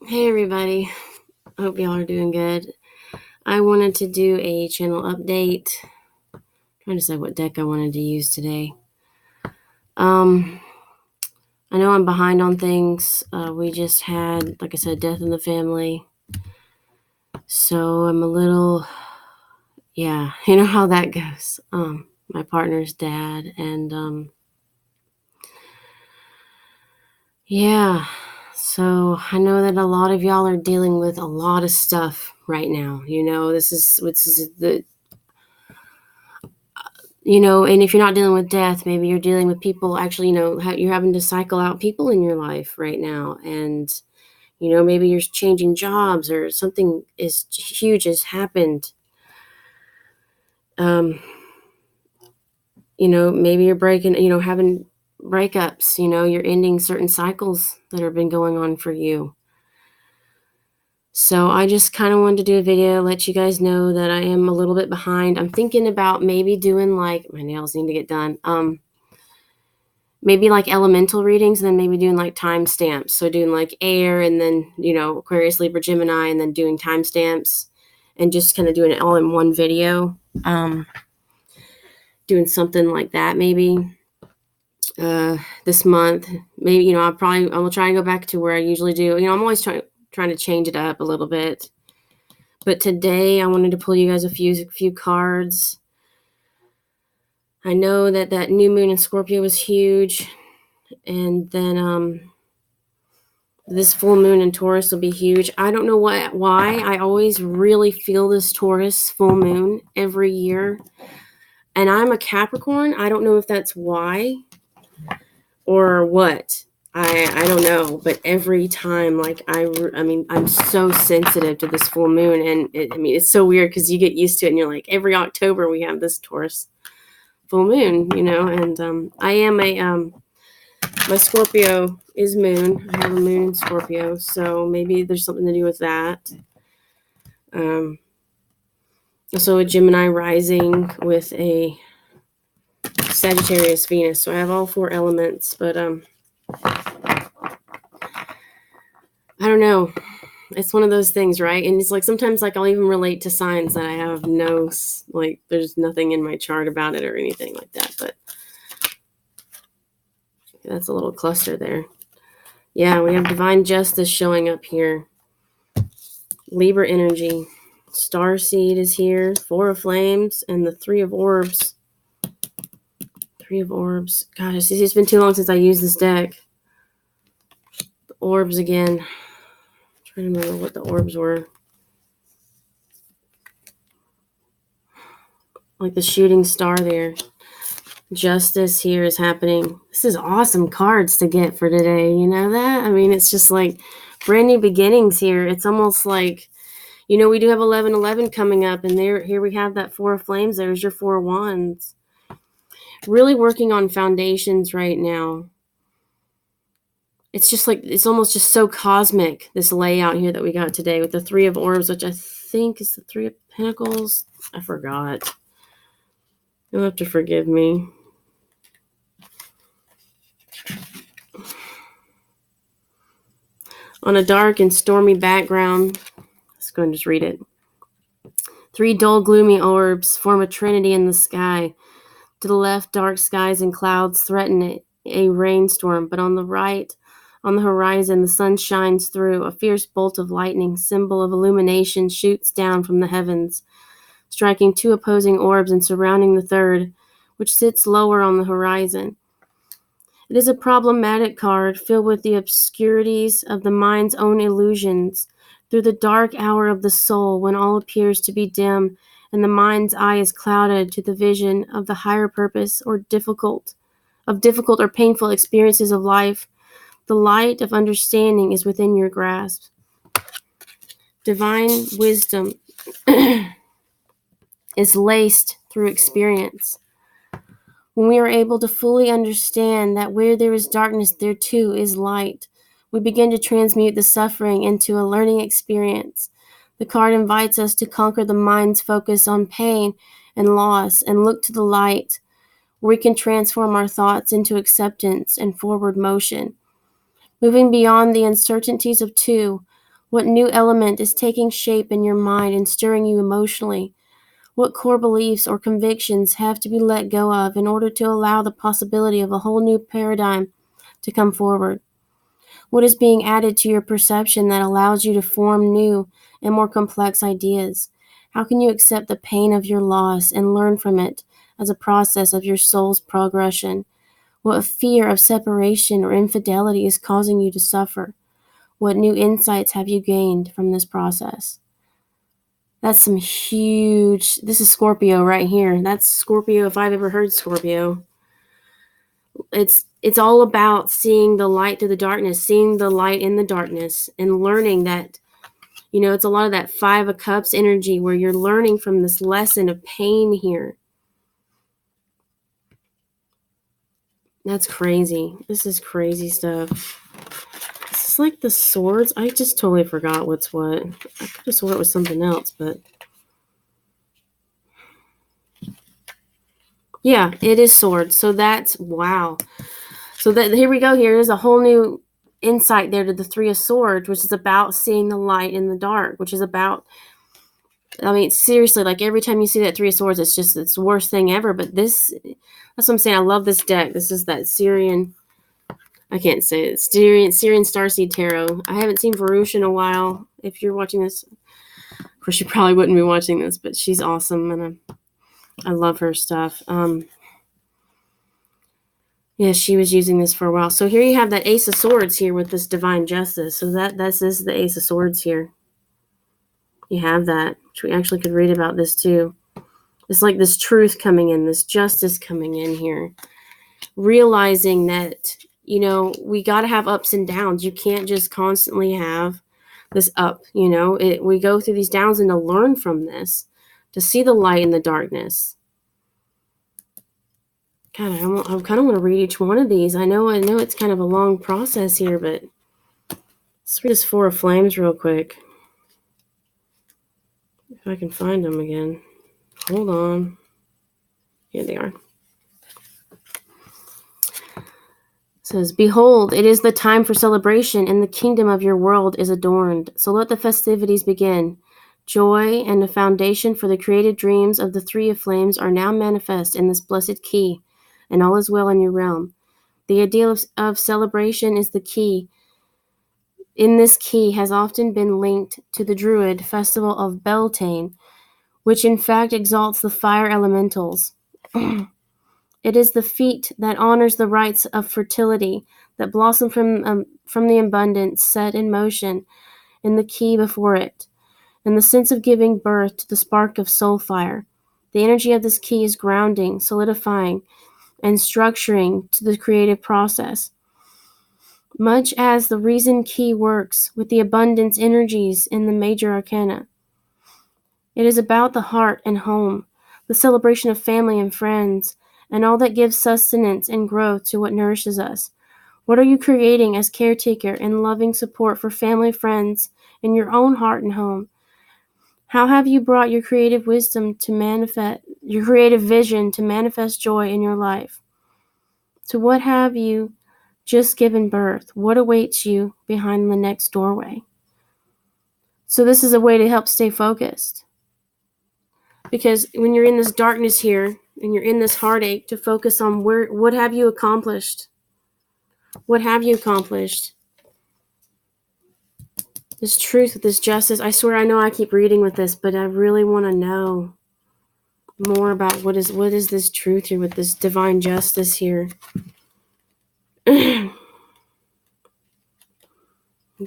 Hey everybody, hope y'all are doing good. I wanted to do a channel update. Trying to decide what deck I wanted to use today. I know I'm behind on things. We just had, like I said, death in the family. So I'm a little, yeah, you know how that goes. My partner's dad, and yeah. So I know that a lot of y'all are dealing with a lot of stuff right now. This is the and if you're not dealing with death, maybe you're dealing with people actually, you're having to cycle out people in your life right now. And, maybe you're changing jobs or something is huge has happened. Um, maybe you're having breakups, you're ending certain cycles that have been going on for you. So I just kind of wanted to do a video, let you guys know that I am a little bit behind. I'm thinking about maybe doing my nails need to get done. Maybe like elemental readings, and then maybe doing like timestamps. So doing like air and then, Aquarius, Libra, Gemini, and then doing timestamps and just kind of doing it all in one video. Doing something like that maybe this month. Maybe, I will try and go back to where I usually do. I'm always trying to change it up a little bit. But today I wanted to pull you guys a few cards. I know that new moon in Scorpio was huge. And then this full moon in Taurus will be huge. I don't know why. I always really feel this Taurus full moon every year. And I'm a Capricorn. I don't know if that's why or what. I don't know. But every time, I'm so sensitive to this full moon. And it's so weird because you get used to it and you're like, every October we have this Taurus full moon, And I am my Scorpio is moon. I have a moon in Scorpio, so maybe there's something to do with that. Also a Gemini rising with a Sagittarius Venus. So I have all four elements, but I don't know. It's one of those things, right? And it's like sometimes I'll even relate to signs that I have there's nothing in my chart about it or anything like that, but that's a little cluster there. Yeah, we have divine justice showing up here. Libra energy. Starseed is here. Four of Flames and the Three of Orbs. Three of Orbs. Gosh, it's been too long since I used this deck. The Orbs again. I'm trying to remember what the Orbs were. Like the shooting star there. Justice here is happening. This is awesome cards to get for today. You know that? It's just like brand new beginnings here. It's almost like, we do have 11/11 coming up, and here we have that Four of Flames. There's your Four of Wands. Really working on foundations right now. It's just like, it's almost just so cosmic, this layout here that we got today with the Three of Orbs, which I think is the Three of Pentacles. I forgot. You'll have to forgive me. On a dark and stormy background, let's go and just read it. Three dull, gloomy orbs form a trinity in the sky. To the left, dark skies and clouds threaten a rainstorm, but on the right, on the horizon, the sun shines through. A fierce bolt of lightning, symbol of illumination, shoots down from the heavens, striking two opposing orbs and surrounding the third, which sits lower on the horizon. It is a problematic card filled with the obscurities of the mind's own illusions. Through the dark hour of the soul, when all appears to be dim and the mind's eye is clouded to the vision of the higher purpose or difficult or painful experiences of life, the light of understanding is within your grasp. Divine wisdom is laced through experience. When we are able to fully understand that where there is darkness, there too is light, we begin to transmute the suffering into a learning experience. The card invites us to conquer the mind's focus on pain and loss and look to the light, where we can transform our thoughts into acceptance and forward motion. Moving beyond the uncertainties of two, What new element is taking shape in your mind and stirring you emotionally? What core beliefs or convictions have to be let go of in order to allow the possibility of a whole new paradigm to come forward? What is being added to your perception that allows you to form new and more complex ideas? How can you accept the pain of your loss and learn from it as a process of your soul's progression? What fear of separation or infidelity is causing you to suffer? What new insights have you gained from this process? That's some huge. This is Scorpio right here. That's Scorpio if I've ever heard Scorpio. It's all about seeing the light through the darkness, seeing the light in the darkness, and learning that, it's a lot of that 5 of Cups energy where you're learning from this lesson of pain here. That's crazy. This is crazy stuff. This is like the swords. I just totally forgot what's what. I could have swore it was something else, but yeah, it is swords. So that's wow. So that here we go. Here's a whole new insight there to the 3 of Swords, which is about seeing the light in the dark, which is about, I mean, seriously, like every time you see that 3 of Swords, it's the worst thing ever. But that's what I'm saying. I love this deck. This is that Syrian, I can't say it, Syrian Starseed Tarot. I haven't seen Varouche in a while. If you're watching this, of course, you probably wouldn't be watching this, but she's awesome, and I love her stuff. Yeah, she was using this for a while. So here you have that Ace of Swords here with this Divine Justice. So this is the Ace of Swords here. You have that, which we actually could read about this too. It's like this truth coming in, this justice coming in here. Realizing that, we got to have ups and downs. You can't just constantly have this up, we go through these downs, and to learn from this, to see the light in the darkness. God, I kind of want to read each one of these. I know it's kind of a long process here, but let's read this 4 of Flames real quick. If I can find them again. Hold on. Here they are. It says, "Behold, it is the time for celebration, and the kingdom of your world is adorned. So let the festivities begin. Joy and the foundation for the creative dreams of the 3 of Flames are now manifest in this blessed key, and all is well in your realm. The ideal of celebration is the key. In this key has often been linked to the Druid festival of Beltane, which in fact exalts the fire elementals. It is the feat that honors the rites of fertility that blossom from the abundance set in motion in the key before it, and the sense of giving birth to the spark of soul fire. The energy of this key is grounding, solidifying, and structuring to the creative process. Much as the reason key works with the abundance energies in the major arcana. It is about the heart and home, the celebration of family and friends, and all that gives sustenance and growth to what nourishes us. What are you creating as caretaker and loving support for family, friends, in your own heart and home? How have you brought your creative wisdom to manifest, your creative vision to manifest joy in your life? To what have you just given birth? What awaits you behind the next doorway?" So this is a way to help stay focused. Because when you're in this darkness here, and you're in this heartache, to focus on what have you accomplished? What have you accomplished? This truth, this justice. I swear, I know I keep reading with this, but I really want to know more about what is this truth here with this divine justice here. Get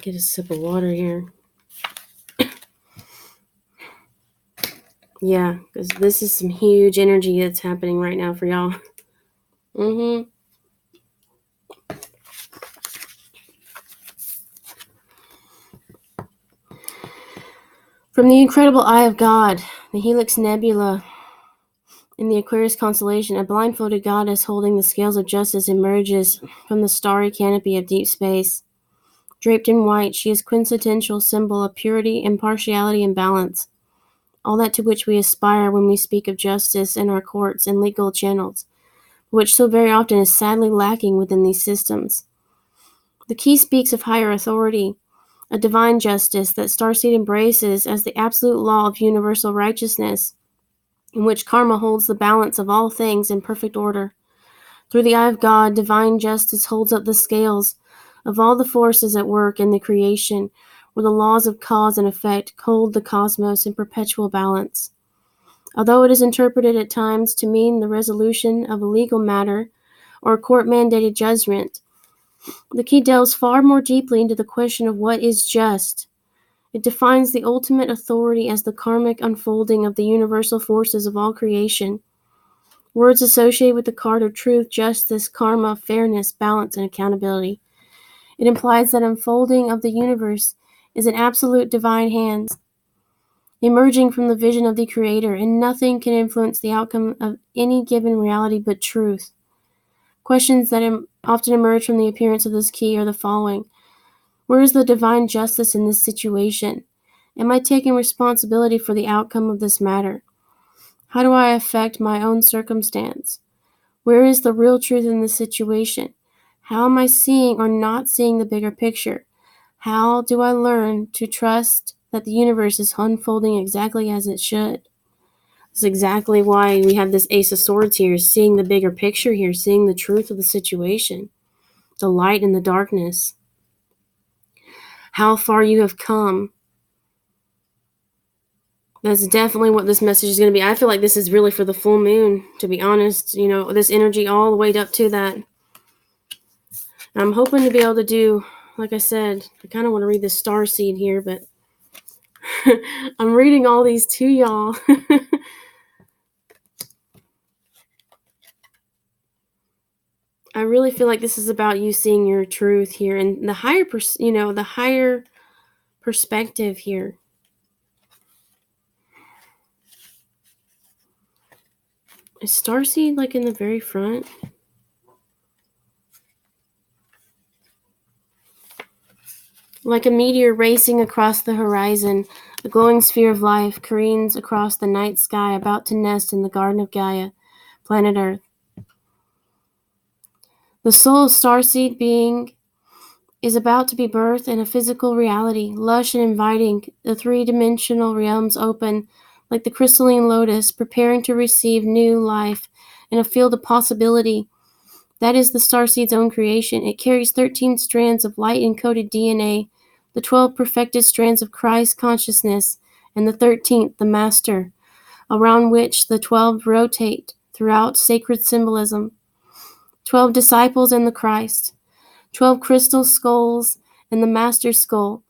a sip of water here. Yeah, because this is some huge energy that's happening right now for y'all. From the incredible eye of God, the Helix Nebula in the Aquarius constellation, a blindfolded goddess holding the scales of justice emerges from the starry canopy of deep space. Draped in white, she is quintessential symbol of purity, impartiality, and balance. All that to which we aspire when we speak of justice in our courts and legal channels, which so very often is sadly lacking within these systems. The key speaks of higher authority, a divine justice that starseed embraces as the absolute law of universal righteousness, in which karma holds the balance of all things in perfect order. Through the eye of God, divine justice holds up the scales of all the forces at work in the creation, where the laws of cause and effect hold the cosmos in perpetual balance. Although it is interpreted at times to mean the resolution of a legal matter or a court-mandated judgment, the key delves far more deeply into the question of what is just. It defines the ultimate authority as the karmic unfolding of the universal forces of all creation. Words associated with the card are truth, justice, karma, fairness, balance, and accountability. It implies that unfolding of the universe is in absolute divine hands, emerging from the vision of the Creator, and nothing can influence the outcome of any given reality but truth. Questions that often emerge from the appearance of this key are the following. Where is the divine justice in this situation? Am I taking responsibility for the outcome of this matter? How do I affect my own circumstance? Where is the real truth in this situation? How am I seeing or not seeing the bigger picture? How do I learn to trust that the universe is unfolding exactly as it should? That's exactly why we have this Ace of Swords here, seeing the bigger picture here, seeing the truth of the situation, the light and the darkness, how far you have come. That's definitely what this message is going to be. I feel like this is really for the full moon, to be honest. You know, this energy all the way up to that. I'm hoping to be able to do, like I said, I kind of want to read this star seed here, but I'm reading all these to y'all. I really feel like this is about you seeing your truth here and the higher, the higher perspective here. Is starseed like in the very front? Like a meteor racing across the horizon, a glowing sphere of life careens across the night sky, about to nest in the garden of Gaia, planet Earth. The soul of starseed being is about to be birthed in a physical reality, lush and inviting, the three-dimensional realms open like the crystalline lotus, preparing to receive new life in a field of possibility. That is the starseed's own creation. It carries 13 strands of light-encoded DNA, the 12 perfected strands of Christ consciousness, and the 13th, the Master, around which the 12 rotate throughout sacred symbolism. 12 disciples and the Christ, 12 crystal skulls and the Master skull,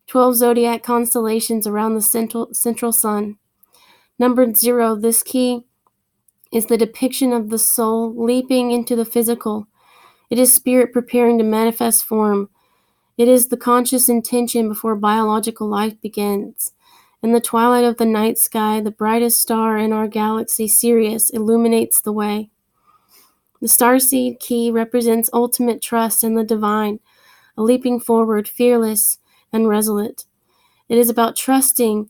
12 zodiac constellations around the central sun. Numbered 0, this key is the depiction of the soul leaping into the physical. It is spirit preparing to manifest form. It is the conscious intention before biological life begins. In the twilight of the night sky, the brightest star in our galaxy, Sirius, illuminates the way. The starseed key represents ultimate trust in the divine, a leaping forward, fearless and resolute. It is about trusting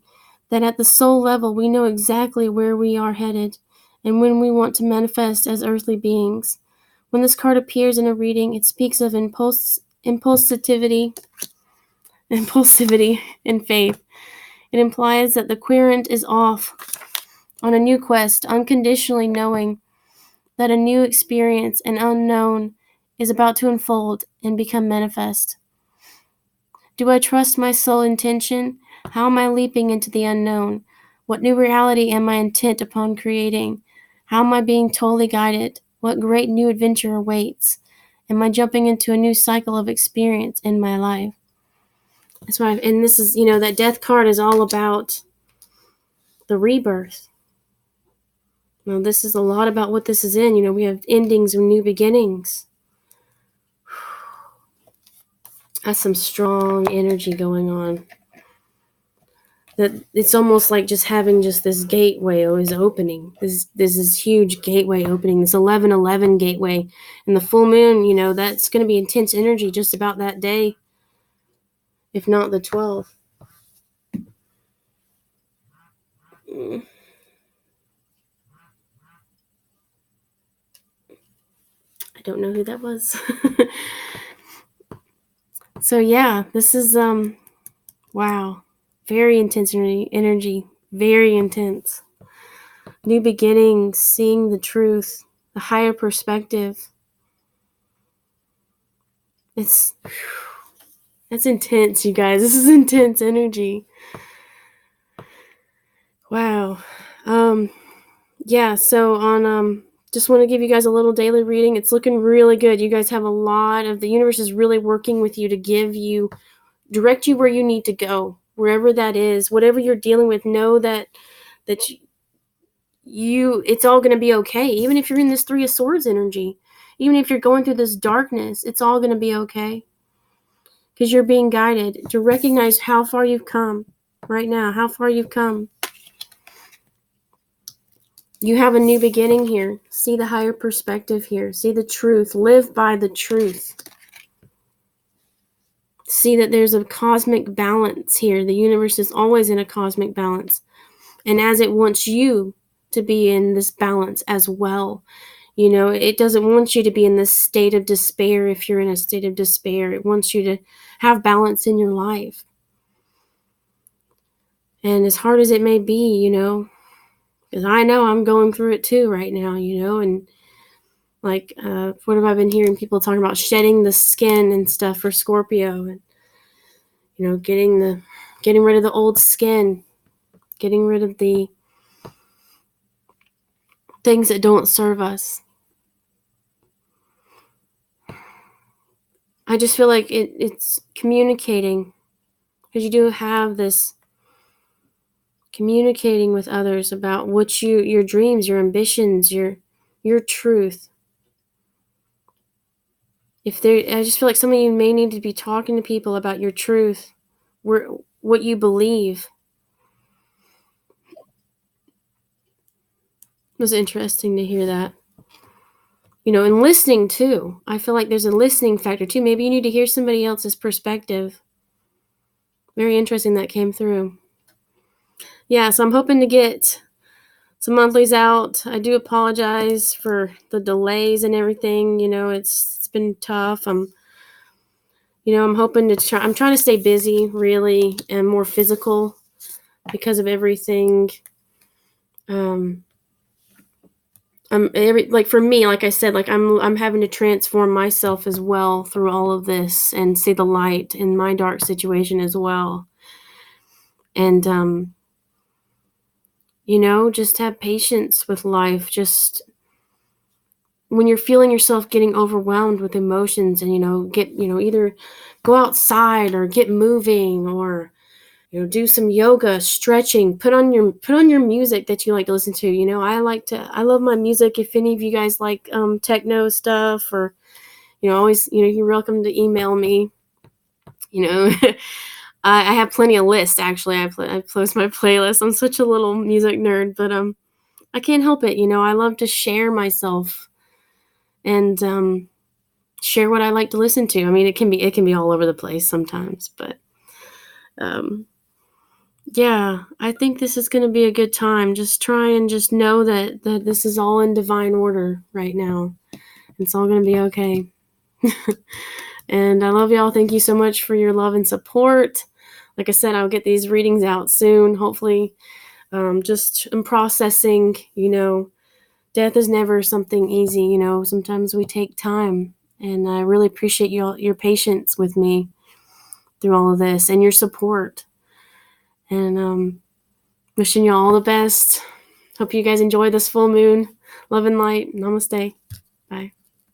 that at the soul level we know exactly where we are headed and when we want to manifest as earthly beings. When this card appears in a reading, it speaks of impulsivity and faith. It implies that the querent is off on a new quest, unconditionally knowing that a new experience, an unknown, is about to unfold and become manifest. Do I trust my soul intention? How am I leaping into the unknown? What new reality am I intent upon creating? How am I being totally guided? What great new adventure awaits? Am I jumping into a new cycle of experience in my life? That's why, and this is, that death card is all about the rebirth. Now, this is a lot about what this is in. We have endings and new beginnings. That's some strong energy going on. That it's almost like just having just this gateway always opening. This is huge gateway opening. This 11:11 gateway, and the full moon. That's going to be intense energy just about that day, if not the 12th. I don't know who that was. So yeah, this is wow. Very intense energy. Very intense. New beginnings, seeing the truth, the higher perspective. That's intense, you guys. This is intense energy. Wow. Yeah, so on just want to give you guys a little daily reading. It's looking really good. You guys have a lot of the universe is really working with you to direct you where you need to go. Wherever that is, whatever you're dealing with, know that it's all going to be okay. Even if you're in this 3 of Swords energy, even if you're going through this darkness, it's all going to be okay. Because you're being guided to recognize how far you've come right now, how far you've come. You have a new beginning here. See the higher perspective here. See the truth. Live by the truth. See that there's a cosmic balance here. The universe is always in a cosmic balance. And as it wants you to be in this balance as well. You know, it doesn't want you to be in this state of despair if you're in a state of despair. It wants you to have balance in your life. And as hard as it may be, you know, because I know I'm going through it too right now, you know, and like, what have I been hearing people talking about? Shedding the skin and stuff for Scorpio, and you know, getting rid of the old skin, getting rid of the things that don't serve us. I just feel like it's communicating, because you do have this communicating with others about what your dreams, your ambitions, your truth. I just feel like some of you may need to be talking to people about your truth, what you believe. It was interesting to hear that. You know, and listening too. I feel like there's a listening factor too. Maybe you need to hear somebody else's perspective. Very interesting that came through. Yeah, so I'm hoping to get some monthlies out. I do apologize for the delays and everything. You know, it's been tough. I'm hoping I'm trying to stay busy, really, and more physical because of everything. Like for me, like I said, like I'm having to transform myself as well through all of this and see the light in my dark situation as well. And you know, just have patience with life. Just when you're feeling yourself getting overwhelmed with emotions, and you know, either go outside or get moving, or you know, do some yoga, stretching, put on your music that you like to listen to. You know, I love my music. If any of you guys like techno stuff, or you know, always, you know, you're welcome to email me. You know, I have plenty of lists actually. I post my playlist. I'm such a little music nerd, but I can't help it. You know, I love to share myself and share what I like to listen to. I mean, it can be all over the place sometimes, but yeah, I think this is going to be a good time. Just try and just know that this is all in divine order right now. It's all going to be okay. And I love y'all. Thank you so much for your love and support. Like I said, I'll get these readings out soon. Hopefully, just in processing, you know, death is never something easy. You know, sometimes we take time, and I really appreciate your patience with me through all of this and your support. And wishing you all the best. Hope you guys enjoy this full moon. Love and light. Namaste. Bye.